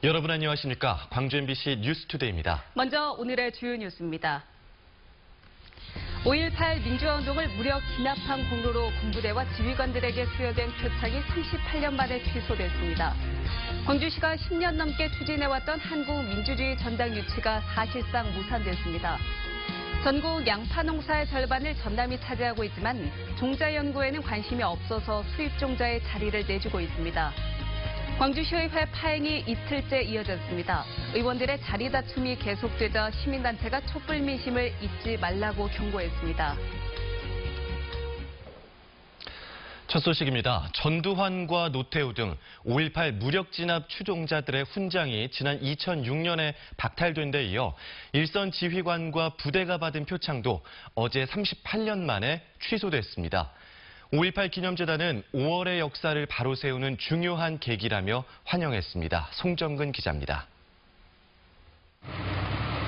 여러분 안녕하십니까? 광주 MBC 뉴스투데이입니다. 먼저 오늘의 주요 뉴스입니다. 5.18 민주화운동을 무력 진압한 공로로 군부대와 지휘관들에게 수여된 표창이 38년 만에 취소됐습니다. 광주시가 10년 넘게 추진해왔던 한국민주주의 전당 유치가 사실상 무산됐습니다. 전국 양파 농사의 절반을 전남이 차지하고 있지만 종자 연구에는 관심이 없어서 수입 종자에 자리를 내주고 있습니다. 광주시의회 파행이 이틀째 이어졌습니다. 의원들의 자리 다툼이 계속되자 시민단체가 촛불 민심을 잊지 말라고 경고했습니다. 첫 소식입니다. 전두환과 노태우 등 5.18 무력 진압 추종자들의 훈장이 지난 2006년에 박탈된 데 이어 일선 지휘관과 부대가 받은 표창도 어제 38년 만에 취소됐습니다. 5.18 기념재단은 5월의 역사를 바로 세우는 중요한 계기라며 환영했습니다. 송정근 기자입니다.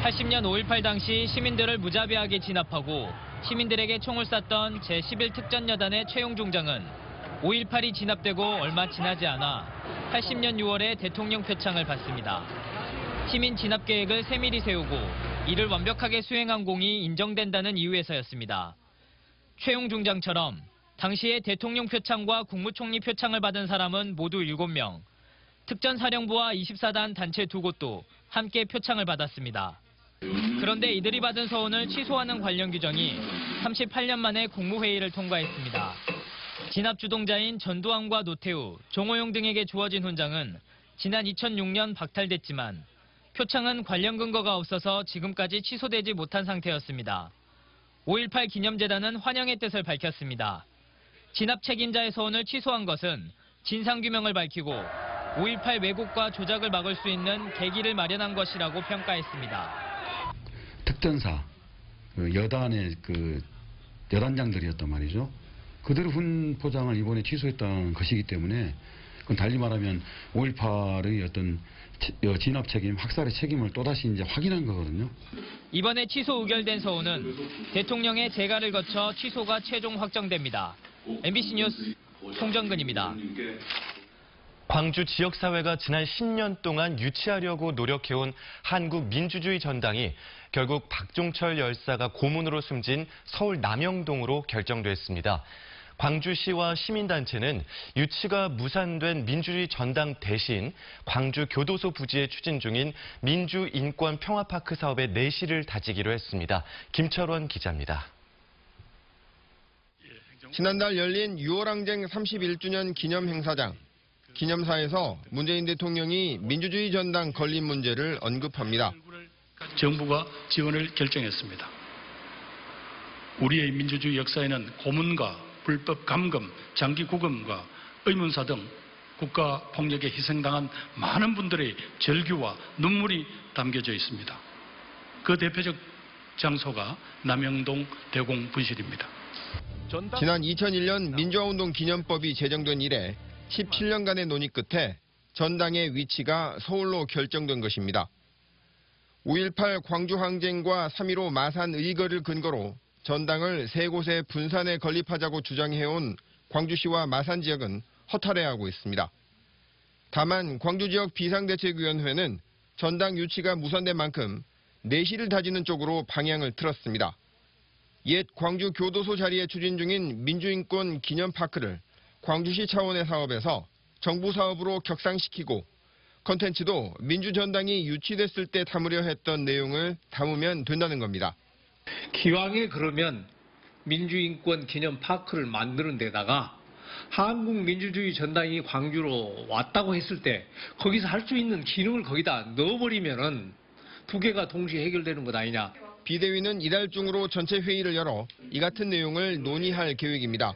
80년 5.18 당시 시민들을 무자비하게 진압하고 시민들에게 총을 쐈던 제11특전여단의 최용중 장은 5.18이 진압되고 얼마 지나지 않아 80년 6월에 대통령 표창을 받습니다. 시민 진압 계획을 세밀히 세우고 이를 완벽하게 수행한 공이 인정된다는 이유에서였습니다. 최용중 장처럼 당시에 대통령 표창과 국무총리 표창을 받은 사람은 모두 7명, 특전사령부와 24단 단체 2곳도 함께 표창을 받았습니다. 그런데 이들이 받은 서훈을 취소하는 관련 규정이 38년 만에 국무회의를 통과했습니다. 진압 주동자인 전두환과 노태우, 정호용 등에게 주어진 훈장은 지난 2006년 박탈됐지만 표창은 관련 근거가 없어서 지금까지 취소되지 못한 상태였습니다. 5.18 기념재단은 환영의 뜻을 밝혔습니다. 진압 책임자의 서훈을 취소한 것은 진상규명을 밝히고 5.18 왜곡과 조작을 막을 수 있는 계기를 마련한 것이라고 평가했습니다. 특전사, 여단의 여단장들이었단 말이죠. 그들의 훈포장을 이번에 취소했던 것이기 때문에 그건 달리 말하면 5.18의 어떤 진압 책임, 학살의 책임을 또다시 이제 확인한 거거든요. 이번에 취소 의결된 서훈은 대통령의 재가를 거쳐 취소가 최종 확정됩니다. MBC 뉴스 송정근입니다. 광주 지역사회가 지난 10년 동안 유치하려고 노력해온 한국민주주의 전당이 결국 박종철 열사가 고문으로 숨진 서울 남영동으로 결정됐습니다. 광주시와 시민단체는 유치가 무산된 민주주의 전당 대신 광주 교도소 부지에 추진 중인 민주인권평화파크 사업의 내실을 다지기로 했습니다. 김철원 기자입니다. 지난달 열린 6월 항쟁 31주년 기념 행사장. 기념사에서 문재인 대통령이 민주주의 전당 건립 문제를 언급합니다. 정부가 지원을 결정했습니다. 우리의 민주주의 역사에는 고문과 불법 감금, 장기 구금과 의문사 등 국가 폭력에 희생당한 많은 분들의 절규와 눈물이 담겨져 있습니다. 그 대표적 장소가 남영동 대공분실입니다. 지난 2001년 민주화운동 기념법이 제정된 이래 17년간의 논의 끝에 전당의 위치가 서울로 결정된 것입니다. 5.18 광주항쟁과 3.15 마산 의거를 근거로 전당을 세 곳의 분산에 건립하자고 주장해온 광주시와 마산 지역은 허탈해하고 있습니다. 다만 광주지역 비상대책위원회는 전당 유치가 무산된 만큼 내실을 다지는 쪽으로 방향을 틀었습니다. 옛 광주 교도소 자리에 추진 중인 민주인권 기념파크를 광주시 차원의 사업에서 정부 사업으로 격상시키고 컨텐츠도 민주전당이 유치됐을 때 담으려 했던 내용을 담으면 된다는 겁니다. 기왕에 그러면 민주인권 기념파크를 만드는 데다가 한국민주주의 전당이 광주로 왔다고 했을 때 거기서 할 수 있는 기능을 거기다 넣어버리면은 두 개가 동시에 해결되는 것 아니냐. 비대위는 이달 중으로 전체 회의를 열어 이 같은 내용을 논의할 계획입니다.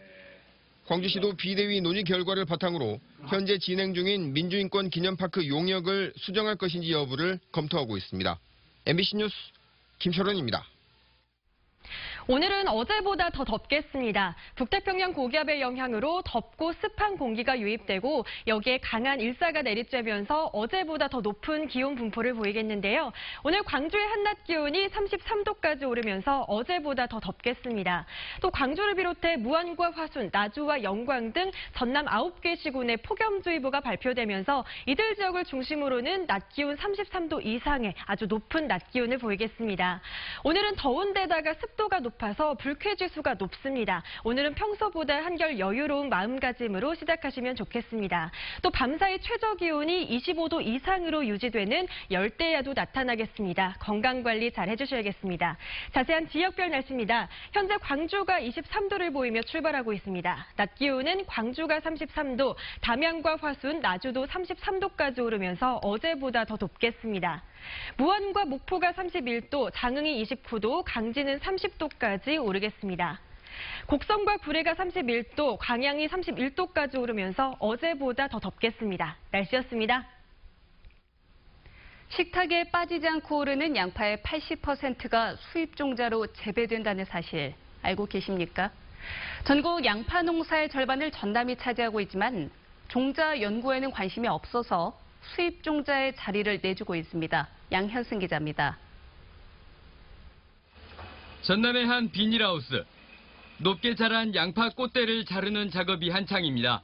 광주시도 비대위 논의 결과를 바탕으로 현재 진행 중인 민주인권 기념파크 용역을 수정할 것인지 여부를 검토하고 있습니다. MBC 뉴스 김철원입니다. 오늘은 어제보다 더 덥겠습니다. 북태평양 고기압의 영향으로 덥고 습한 공기가 유입되고 여기에 강한 일사가 내리쬐면서 어제보다 더 높은 기온 분포를 보이겠는데요. 오늘 광주의 한낮 기온이 33도까지 오르면서 어제보다 더 덥겠습니다. 또 광주를 비롯해 무안과 화순, 나주와 영광 등 전남 9개 시군에 폭염주의보가 발표되면서 이들 지역을 중심으로는 낮 기온 33도 이상의 아주 높은 낮 기온을 보이겠습니다. 오늘은 더운 데다가 습도가 높아서 불쾌지수가 높습니다. 오늘은 평소보다 한결 여유로운 마음가짐으로 시작하시면 좋겠습니다. 또 밤사이 최저 기온이 25도 이상으로 유지되는 열대야도 나타나겠습니다. 건강관리 잘 해주셔야겠습니다. 자세한 지역별 날씨입니다. 현재 광주가 23도를 보이며 출발하고 있습니다. 낮 기온은 광주가 33도, 담양과 화순, 나주도 33도까지 오르면서 어제보다 더 높겠습니다. 무안과 목포가 31도, 장흥이 29도, 강진은 30도까지 오르겠습니다. 곡성과 구례가 31도, 광양이 31도까지 오르면서 어제보다 더 덥겠습니다. 날씨였습니다. 식탁에 빠지지 않고 오르는 양파의 80%가 수입 종자로 재배된다는 사실 알고 계십니까? 전국 양파 농사의 절반을 전남이 차지하고 있지만 종자 연구에는 관심이 없어서 수입 종자의 자리를 내주고 있습니다. 양현승 기자입니다. 전남의 한 비닐하우스. 높게 자란 양파 꽃대를 자르는 작업이 한창입니다.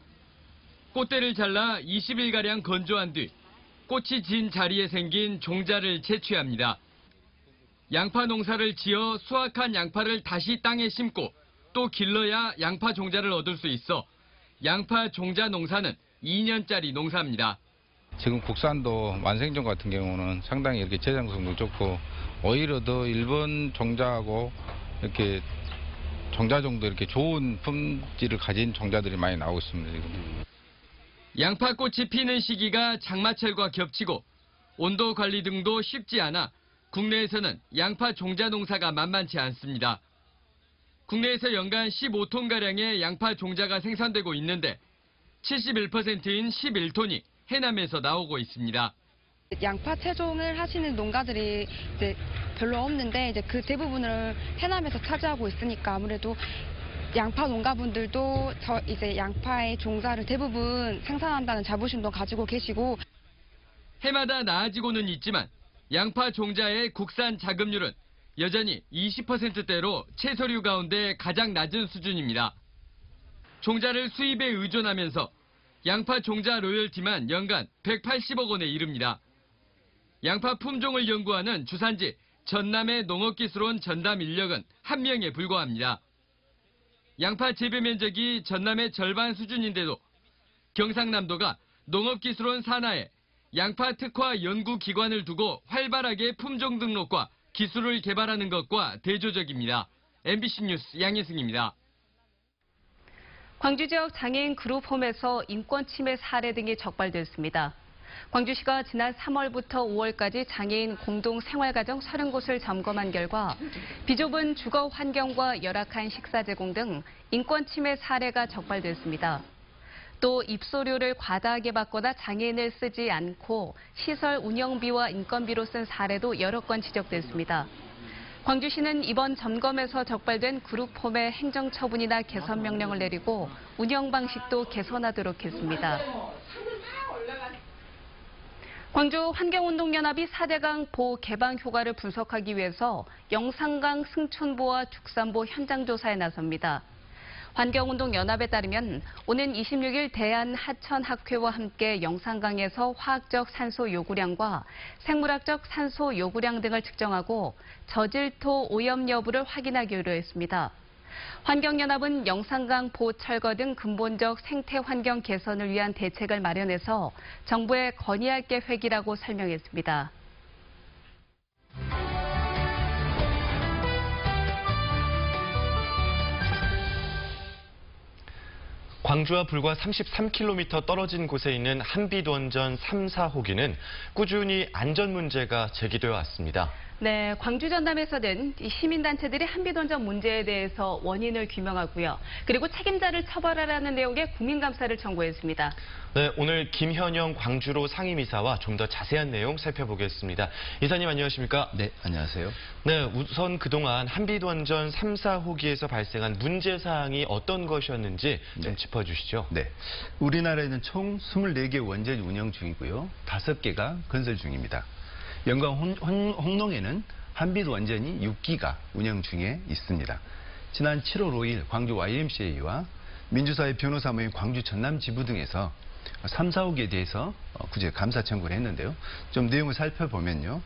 꽃대를 잘라 20일가량 건조한 뒤 꽃이 진 자리에 생긴 종자를 채취합니다. 양파 농사를 지어 수확한 양파를 다시 땅에 심고 또 길러야 양파 종자를 얻을 수 있어 양파 종자 농사는 2년짜리 농사입니다. 지금 국산도 만생종 같은 경우는 상당히 이렇게 저장성도 좋고 오히려 더 일본 종자하고 이렇게 종자종도 이렇게 좋은 품질을 가진 종자들이 많이 나오고 있습니다. 지금. 양파꽃이 피는 시기가 장마철과 겹치고 온도 관리 등도 쉽지 않아 국내에서는 양파 종자 농사가 만만치 않습니다. 국내에서 연간 15톤가량의 양파 종자가 생산되고 있는데 71%인 11톤이 해남에서 나오고 있습니다. 양파 채종을 하시는 농가들이 이제 별로 없는데 이제 그 대부분을 해남에서 차지하고 있으니까 아무래도 양파 농가분들도 이제 양파의 종자를 대부분 생산한다는 자부심도 가지고 계시고 해마다 나아지고는 있지만 양파 종자의 국산 자급률은 여전히 20%대로 채소류 가운데 가장 낮은 수준입니다. 종자를 수입에 의존하면서 양파 종자 로열티만 연간 180억 원에 이릅니다. 양파 품종을 연구하는 주산지 전남의 농업기술원 전담 인력은 1명에 불과합니다. 양파 재배 면적이 전남의 절반 수준인데도 경상남도가 농업기술원 산하에 양파 특화 연구기관을 두고 활발하게 품종 등록과 기술을 개발하는 것과 대조적입니다. MBC 뉴스 양혜승입니다. 광주 지역 장애인 그룹홈에서 인권 침해 사례 등이 적발됐습니다. 광주시가 지난 3월부터 5월까지 장애인 공동 생활가정 30곳을 점검한 결과 비좁은 주거 환경과 열악한 식사 제공 등 인권 침해 사례가 적발됐습니다. 또 입소료를 과다하게 받거나 장애인을 쓰지 않고 시설 운영비와 인건비로 쓴 사례도 여러 건 지적됐습니다. 광주시는 이번 점검에서 적발된 그룹홈의 행정처분이나 개선 명령을 내리고 운영 방식도 개선하도록 했습니다. 광주 환경운동연합이 4대강 보호 개방 효과를 분석하기 위해서 영산강 승촌보와 죽산보 현장조사에 나섭니다. 환경운동연합에 따르면 오는 26일 대한하천학회와 함께 영산강에서 화학적 산소 요구량과 생물학적 산소 요구량 등을 측정하고 저질토 오염 여부를 확인하기로 했습니다. 환경연합은 영산강 보호 철거 등 근본적 생태 환경 개선을 위한 대책을 마련해서 정부에 건의할 계획이라고 설명했습니다. 광주와 불과 33km 떨어진 곳에 있는 한빛원전 3, 4호기는 꾸준히 안전 문제가 제기되어 왔습니다. 네, 광주 전남에서는 이 시민단체들이 한빛원전 문제에 대해서 원인을 규명하고요. 그리고 책임자를 처벌하라는 내용의 국민감사를 청구했습니다. 네, 오늘 김현영 광주로 상임이사와 좀 더 자세한 내용 살펴보겠습니다. 이사님 안녕하십니까? 네, 안녕하세요. 네, 우선 그동안 한빛원전 3, 4호기에서 발생한 문제사항이 어떤 것이었는지 좀 짚어주시죠. 네, 우리나라에는 총 24개 원전이 운영 중이고요. 5개가 건설 중입니다. 영광 홍농에는 한빛원전이 6기가 운영 중에 있습니다. 지난 7월 5일 광주 YMCA와 민주사회 변호사 모임 광주 전남지부 등에서 3, 4호기에 대해서 구제 감사 청구를 했는데요. 좀 내용을 살펴보면요.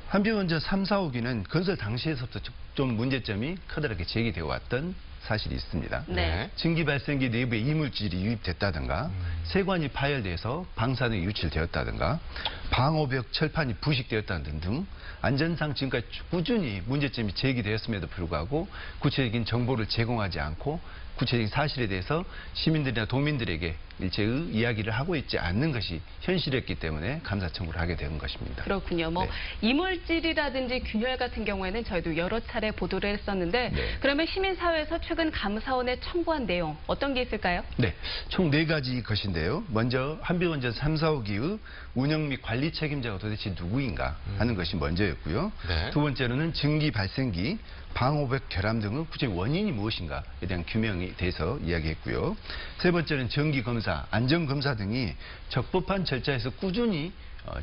한빛원전 3, 4호기는 건설 당시에서부터 좀 문제점이 커다랗게 제기되어 왔던 사실이 있습니다. 네. 증기 발생기 내부에 이물질이 유입됐다든가 세관이 파열돼서 방사능이 유출되었다든가 방호벽 철판이 부식되었다는 등 안전상 지금까지 꾸준히 문제점이 제기되었음에도 불구하고 구체적인 정보를 제공하지 않고 구체적인 사실에 대해서 시민들이나 도민들에게 일체의 이야기를 하고 있지 않는 것이 현실이었기 때문에 감사 청구를 하게 된 것입니다. 그렇군요. 뭐 네. 이물질이라든지 균열 같은 경우에는 저희도 여러 차례 보도를 했었는데 네. 그러면 시민사회에서 최근 감사원에 청구한 내용 어떤 게 있을까요? 네, 총 4가지 것인데요. 먼저 한빛원전 3, 4호기의 운영 및 관리 책임자가 도대체 누구인가 하는 것이 먼저였고요. 네. 두 번째로는 증기 발생기, 방호벽 결함 등의 구체적 원인이 무엇인가에 대한 규명에 대해서 이야기했고요. 세 번째는 정기검사, 안전검사 등이 적법한 절차에서 꾸준히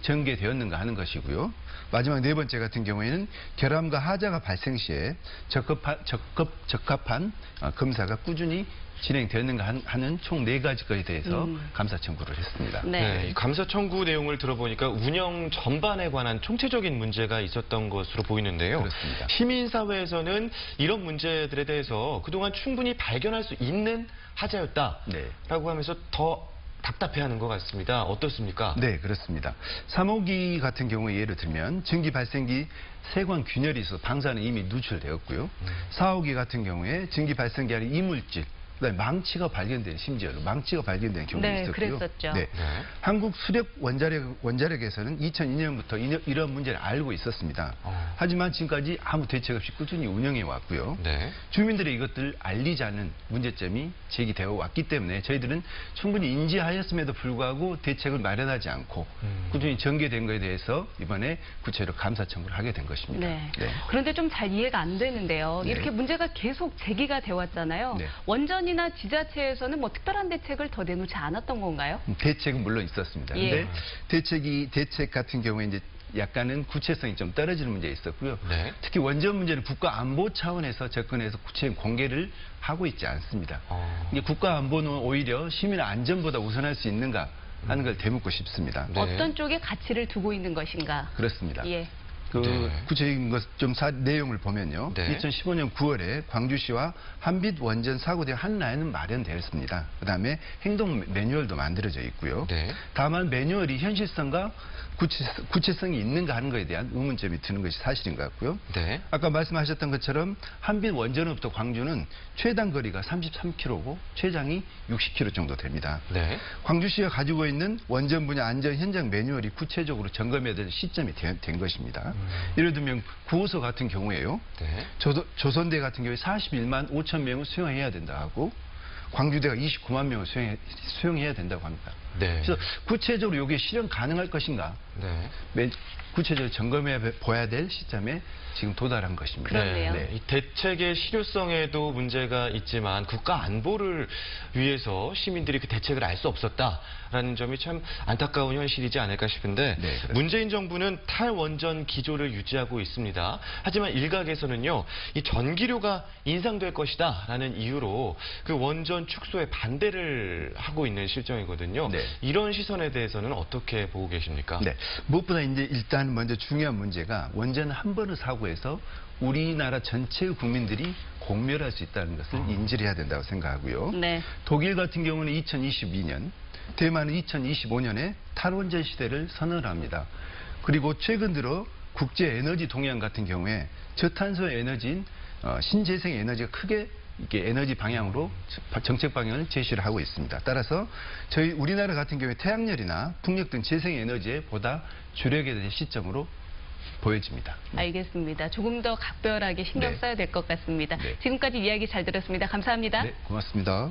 전개되었는가 하는 것이고요. 마지막 네 번째 같은 경우에는 결함과 하자가 발생 시에 적합한 검사가 꾸준히 진행되었는가 하는 총 4가지 것에 대해서 감사 청구를 했습니다. 네, 이 감사 청구 내용을 들어보니까 운영 전반에 관한 총체적인 문제가 있었던 것으로 보이는데요. 그렇습니다. 시민사회에서는 이런 문제들에 대해서 그동안 충분히 발견할 수 있는 하자였다라고 네. 하면서 더 답답해하는 것 같습니다. 어떻습니까? 네, 그렇습니다. 3호기 같은 경우에 예를 들면 증기 발생기 세관 균열이 있어서 방사는 이미 누출되었고요. 4호기 같은 경우에 증기 발생기 안에 이물질, 그다음에 망치가 발견된 심지어는 망치가 발견된 경우도 네, 있었고요. 그랬었죠. 네. 한국 수력 원자력에서는 2002년부터 이런 문제를 알고 있었습니다. 하지만 지금까지 아무 대책 없이 꾸준히 운영해 왔고요. 네. 주민들이 이것들을 알리자는 문제점이 제기되어 왔기 때문에 저희들은 충분히 인지하였음에도 불구하고 대책을 마련하지 않고 꾸준히 전개된 것에 대해서 이번에 구체적으로 감사 청구를 하게 된 것입니다. 네. 네. 그런데 좀 잘 이해가 안 되는데요. 네. 이렇게 문제가 계속 제기가 되어 왔잖아요. 네. 원전이나 지자체에서는 뭐 특별한 대책을 더 내놓지 않았던 건가요? 대책은 물론 있었습니다. 예. 근데 대책 같은 경우에 이제 약간은 구체성이 좀 떨어지는 문제가 있었고요. 네. 특히 원전 문제는 국가 안보 차원에서 접근해서 구체적인 공개를 하고 있지 않습니다. 이게 국가 안보는 오히려 시민 안전보다 우선할 수 있는가 하는 걸 되묻고 싶습니다. 네. 어떤 쪽에 가치를 두고 있는 것인가? 그렇습니다. 예. 그 구체적인 것 좀 내용을 보면요. 네. 2015년 9월에 광주시와 한빛 원전 사고대 한 라인은 마련되었습니다. 그다음에 행동 매뉴얼도 만들어져 있고요. 네. 다만 매뉴얼이 현실성과 구체성이 있는가 하는 것에 대한 의문점이 드는 것이 사실인 것 같고요. 네. 아까 말씀하셨던 것처럼 한빛 원전으로부터 광주는 최단 거리가 33km고 최장이 60km 정도 됩니다. 네. 광주시가 가지고 있는 원전 분야 안전 현장 매뉴얼이 구체적으로 점검해야 될 시점이 된 것입니다. 예를 들면 구호소 같은 경우에요. 네. 조선대 같은 경우에 41만 5천 명을 수용해야 된다 하고 광주대가 29만 명을 수용해야 된다고 합니다. 네. 그래서 구체적으로 이게 실현 가능할 것인가? 네. 구체적으로 점검해 봐야 될 시점에 지금 도달한 것입니다. 그렇네요. 네. 이 대책의 실효성에도 문제가 있지만 국가 안보를 위해서 시민들이 그 대책을 알 수 없었다라는 점이 참 안타까운 현실이지 않을까 싶은데 네, 그렇습니다. 문재인 정부는 탈원전 기조를 유지하고 있습니다. 하지만 일각에서는요, 이 전기료가 인상될 것이다라는 이유로 그 원전 축소에 반대를 하고 있는 실정이거든요. 네. 이런 시선에 대해서는 어떻게 보고 계십니까? 네. 무엇보다 이제 일단 먼저 중요한 문제가 원전 한 번의 사고에서 우리나라 전체의 국민들이 공멸할 수 있다는 것을 인지를 해야 된다고 생각하고요. 네. 독일 같은 경우는 2022년, 대만은 2025년에 탈원전 시대를 선언합니다. 그리고 최근 들어 국제 에너지 동향 같은 경우에 저탄소 에너지인 신재생 에너지가 크게 이게 에너지 방향으로 정책 방향을 제시를 하고 있습니다. 따라서 저희 우리나라 같은 경우에 태양열이나 풍력 등 재생 에너지에 보다 주력에 대한 시점으로 보여집니다. 알겠습니다. 조금 더 각별하게 신경 네. 써야 될 것 같습니다. 네. 지금까지 이야기 잘 들었습니다. 감사합니다. 네, 고맙습니다.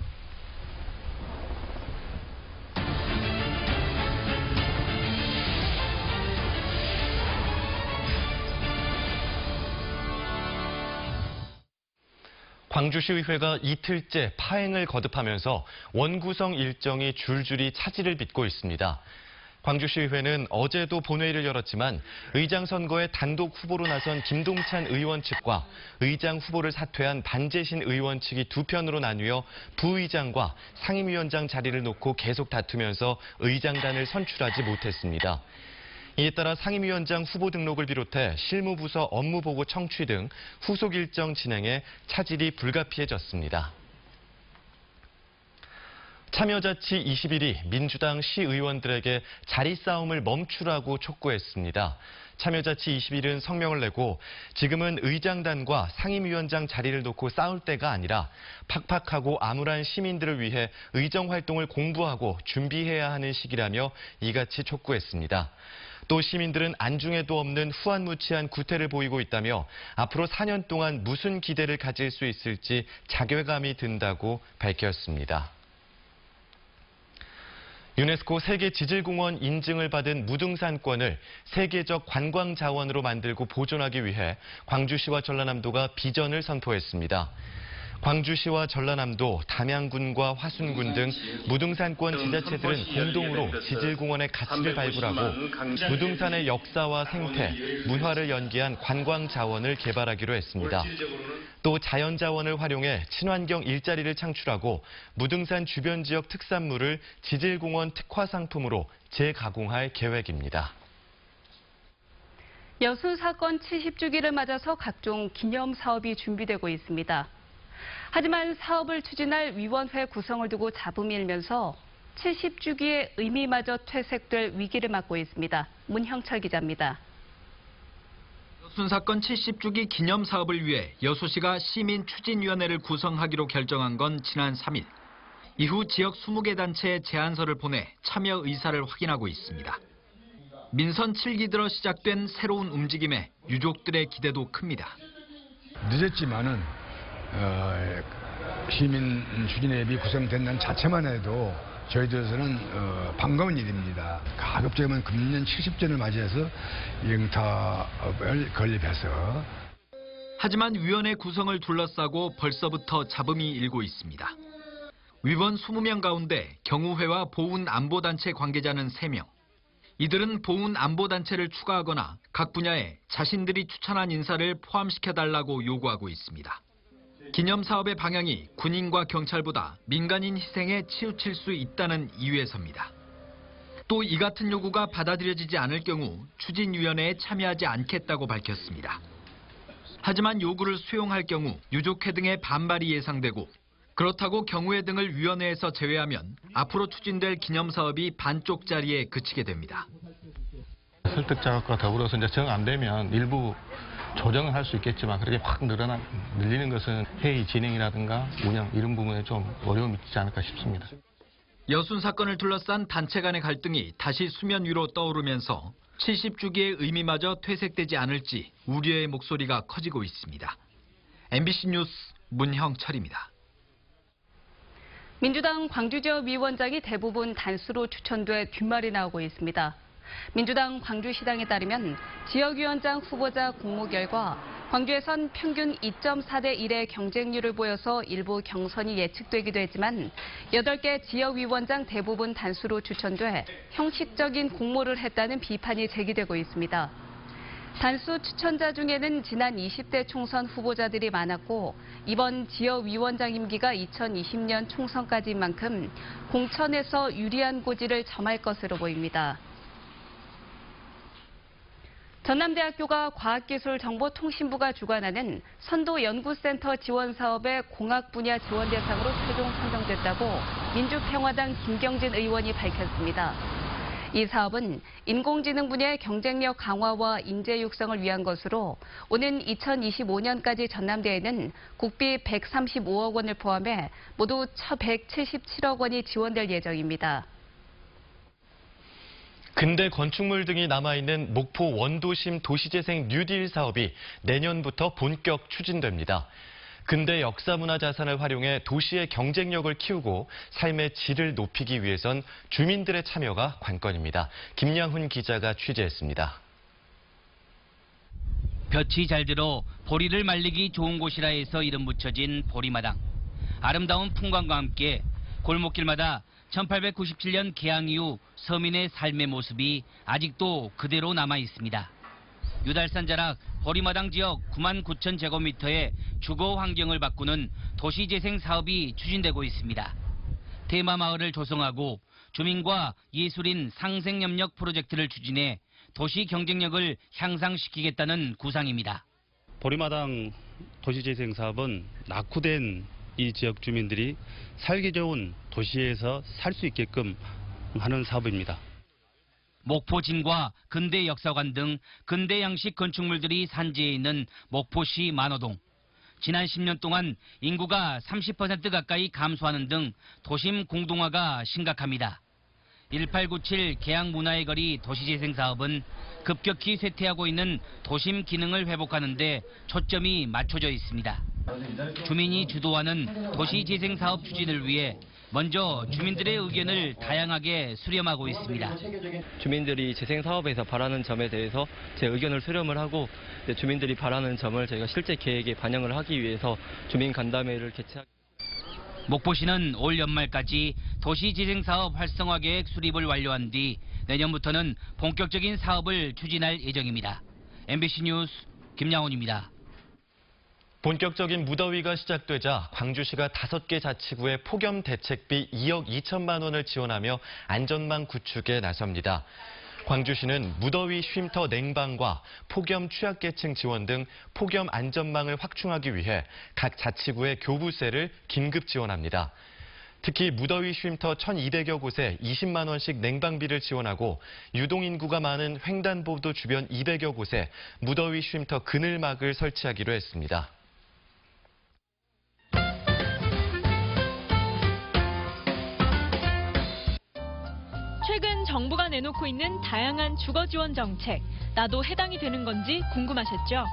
광주시의회가 이틀째 파행을 거듭하면서 원구성 일정이 줄줄이 차질을 빚고 있습니다. 광주시의회는 어제도 본회의를 열었지만 의장 선거에 단독 후보로 나선 김동찬 의원 측과 의장 후보를 사퇴한 반재신 의원 측이 두 편으로 나뉘어 부의장과 상임위원장 자리를 놓고 계속 다투면서 의장단을 선출하지 못했습니다. 이에 따라 상임위원장 후보 등록을 비롯해 실무부서 업무보고 청취 등 후속 일정 진행에 차질이 불가피해졌습니다. 참여자치 21이 민주당 시의원들에게 자리 싸움을 멈추라고 촉구했습니다. 참여자치 21은 성명을 내고 지금은 의장단과 상임위원장 자리를 놓고 싸울 때가 아니라 팍팍하고 암울한 시민들을 위해 의정활동을 공부하고 준비해야 하는 시기라며 이같이 촉구했습니다. 또 시민들은 안중에도 없는 후안무치한 구태를 보이고 있다며 앞으로 4년 동안 무슨 기대를 가질 수 있을지 자괴감이 든다고 밝혔습니다. 유네스코 세계지질공원 인증을 받은 무등산권을 세계적 관광자원으로 만들고 보존하기 위해 광주시와 전라남도가 비전을 선포했습니다. 광주시와 전라남도, 담양군과 화순군 등 무등산권 지자체들은 공동으로 지질공원의 가치를 발굴하고 무등산의 역사와 생태, 문화를 연계한 관광자원을 개발하기로 했습니다. 또 자연자원을 활용해 친환경 일자리를 창출하고 무등산 주변 지역 특산물을 지질공원 특화 상품으로 재가공할 계획입니다. 여수사건 70주기를 맞아서 각종 기념 사업이 준비되고 있습니다. 하지만 사업을 추진할 위원회 구성을 두고 잡음이 일면서 70주기의 의미마저 퇴색될 위기를 맞고 있습니다. 문형철 기자입니다. 여순사건 70주기 기념 사업을 위해 여수시가 시민추진위원회를 구성하기로 결정한 건 지난 3일. 이후 지역 20개 단체에 제안서를 보내 참여 의사를 확인하고 있습니다. 민선 7기 들어 시작된 새로운 움직임에 유족들의 기대도 큽니다. 늦었지만은 시민 추진회비 구성된다는 자체만 해도 저희들에서는 반가운 일입니다. 가급적이면 금년 70주년을 맞이해서 영타업을 건립해서. 하지만 위원회 구성을 둘러싸고 벌써부터 잡음이 일고 있습니다. 위원 20명 가운데 경우회와 보훈안보단체 관계자는 3명. 이들은 보훈안보단체를 추가하거나 각 분야에 자신들이 추천한 인사를 포함시켜달라고 요구하고 있습니다. 기념 사업의 방향이 군인과 경찰보다 민간인 희생에 치우칠 수 있다는 이유에서입니다. 또 이 같은 요구가 받아들여지지 않을 경우 추진위원회에 참여하지 않겠다고 밝혔습니다. 하지만 요구를 수용할 경우 유족회 등의 반발이 예상되고 그렇다고 경우회 등을 위원회에서 제외하면 앞으로 추진될 기념 사업이 반쪽짜리에 그치게 됩니다. 설득 자격과 더불어서 이제 정 안 되면 일부 조정은 할 수 있겠지만 그렇게 확 늘리는 것은 회의 진행이라든가 운영 이런 부분에 좀 어려움이 있지 않을까 싶습니다. 여순 사건을 둘러싼 단체 간의 갈등이 다시 수면 위로 떠오르면서 70주기의 의미마저 퇴색되지 않을지 우려의 목소리가 커지고 있습니다. MBC 뉴스 문형철입니다. 민주당 광주지역 위원장이 대부분 단수로 추천돼 뒷말이 나오고 있습니다. 민주당 광주시당에 따르면 지역위원장 후보자 공모 결과 광주에선 평균 2.4대 1의 경쟁률을 보여서 일부 경선이 예측되기도 했지만 8개 지역위원장 대부분 단수로 추천돼 형식적인 공모를 했다는 비판이 제기되고 있습니다. 단수 추천자 중에는 지난 20대 총선 후보자들이 많았고 이번 지역위원장 임기가 2020년 총선까지인 만큼 공천에서 유리한 고지를 점할 것으로 보입니다. 전남대학교가 과학기술정보통신부가 주관하는 선도연구센터 지원 사업의 공학 분야 지원 대상으로 최종 선정됐다고 민주평화당 김경진 의원이 밝혔습니다. 이 사업은 인공지능 분야의 경쟁력 강화와 인재 육성을 위한 것으로 오는 2025년까지 전남대에는 국비 135억 원을 포함해 모두 1,177억 원이 지원될 예정입니다. 근대 건축물 등이 남아있는 목포 원도심 도시재생 뉴딜 사업이 내년부터 본격 추진됩니다. 근대 역사문화 자산을 활용해 도시의 경쟁력을 키우고 삶의 질을 높이기 위해선 주민들의 참여가 관건입니다. 김양훈 기자가 취재했습니다. 볕이 잘 들어 보리를 말리기 좋은 곳이라 해서 이름 붙여진 보리마당. 아름다운 풍광과 함께 골목길마다 1897년 개항 이후 서민의 삶의 모습이 아직도 그대로 남아 있습니다. 유달산 자락 보리마당 지역 9만 9천 제곱미터의 주거 환경을 바꾸는 도시재생 사업이 추진되고 있습니다. 테마마을을 조성하고 주민과 예술인 상생협력 프로젝트를 추진해 도시 경쟁력을 향상시키겠다는 구상입니다. 보리마당 도시재생 사업은 낙후된 이 지역 주민들이 살기 좋은 도시에서 살 수 있게끔 하는 사업입니다. 목포진과 근대 역사관 등 근대 양식 건축물들이 산지에 있는 목포시 만호동. 지난 10년 동안 인구가 30% 가까이 감소하는 등 도심 공동화가 심각합니다. 1897 계양 문화의 거리 도시재생 사업은 급격히 쇠퇴하고 있는 도심 기능을 회복하는 데 초점이 맞춰져 있습니다. 주민이 주도하는 도시재생 사업 추진을 위해 먼저 주민들의 의견을 다양하게 수렴하고 있습니다. 주민들이 재생 사업에서 바라는 점에 대해서 제 의견을 수렴을 하고 주민들이 바라는 점을 저희가 실제 계획에 반영을 하기 위해서 주민 간담회를 개최하겠습니다. 목포시는 올 연말까지 도시재생사업 활성화 계획 수립을 완료한 뒤 내년부터는 본격적인 사업을 추진할 예정입니다. MBC 뉴스 김양훈입니다. 본격적인 무더위가 시작되자 광주시가 5개 자치구에 폭염 대책비 2억 2천만 원을 지원하며 안전망 구축에 나섭니다. 광주시는 무더위 쉼터 냉방과 폭염 취약계층 지원 등 폭염 안전망을 확충하기 위해 각 자치구의 교부세를 긴급 지원합니다. 특히 무더위 쉼터 1,200여 곳에 20만 원씩 냉방비를 지원하고 유동인구가 많은 횡단보도 주변 200여 곳에 무더위 쉼터 그늘막을 설치하기로 했습니다. 최근 정부가 내놓고 있는 다양한 주거 지원 정책, 나도 해당이 되는 건지 궁금하셨죠?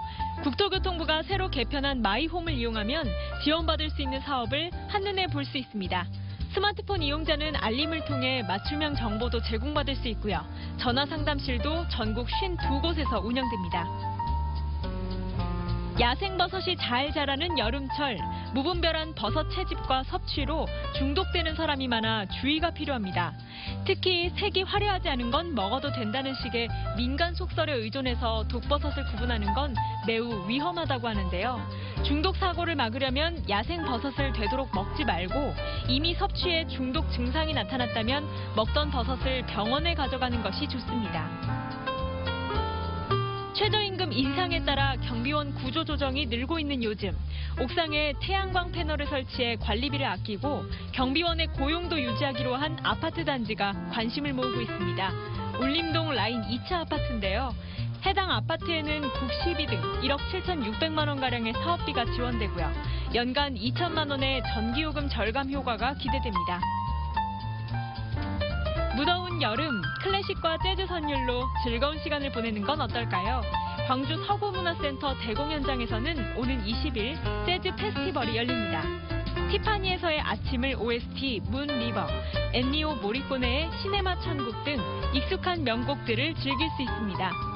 국토교통부가 새로 개편한 마이홈을 이용하면 지원받을 수 있는 사업을 한눈에 볼 수 있습니다. 스마트폰 이용자는 알림을 통해 맞춤형 정보도 제공받을 수 있고요. 전화 상담실도 전국 52곳에서 운영됩니다. 야생버섯이 잘 자라는 여름철, 무분별한 버섯 채집과 섭취로 중독되는 사람이 많아 주의가 필요합니다. 특히 색이 화려하지 않은 건 먹어도 된다는 식의 민간 속설에 의존해서 독버섯을 구분하는 건 매우 위험하다고 하는데요. 중독 사고를 막으려면 야생버섯을 되도록 먹지 말고 이미 섭취해 중독 증상이 나타났다면 먹던 버섯을 병원에 가져가는 것이 좋습니다. 최저임금 인상에 따라 경비원 구조 조정이 늘고 있는 요즘, 옥상에 태양광 패널을 설치해 관리비를 아끼고 경비원의 고용도 유지하기로 한 아파트 단지가 관심을 모으고 있습니다. 울림동 라인 2차 아파트인데요. 해당 아파트에는 국시비 등 1억 7,600만 원가량의 사업비가 지원되고요. 연간 2천만 원의 전기요금 절감 효과가 기대됩니다. 무더운 여름, 클래식과 재즈 선율로 즐거운 시간을 보내는 건 어떨까요? 광주 서구문화센터 대공연장에서는 오는 20일 재즈 페스티벌이 열립니다. 티파니에서의 아침을 OST 문 리버, 엔니오 모리코네의 시네마 천국 등 익숙한 명곡들을 즐길 수 있습니다.